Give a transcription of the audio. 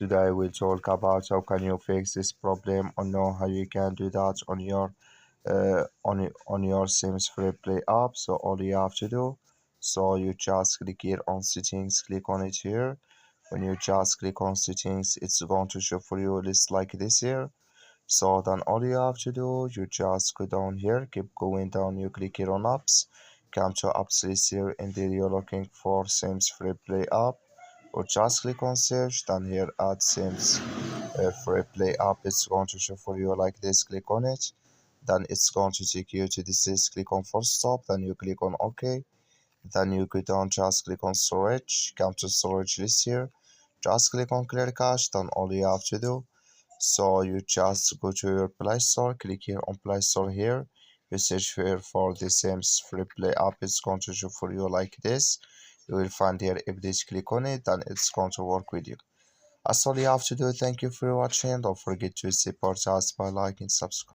Today we'll talk about how can you fix this problem or know how you can do that on your Sims Free Play app. So all you have to do, so you just click here on settings, click on it here. When you just click on settings, it's going to show for you a list like this here. So then all you have to do, you just go down here, keep going down, you click here on apps, come to apps list here, and then you're looking for Sims Free Play app, or just click on search, then here add Sims Free Play app. It's going to show for you like this, click on it, then it's going to take you to this list, click on full stop, then you click on OK, then you go down, just click on storage, come to storage list here, just click on clear cache, then all you have to do, so you just go to your Play Store, click here on Play Store here, you search here for the Sims Free Play app. It's going to show for you like this. You will find here, if this click on it, then it's going to work with you. That's all you have to do. Thank you for watching. Don't forget to support us by liking, subscribe.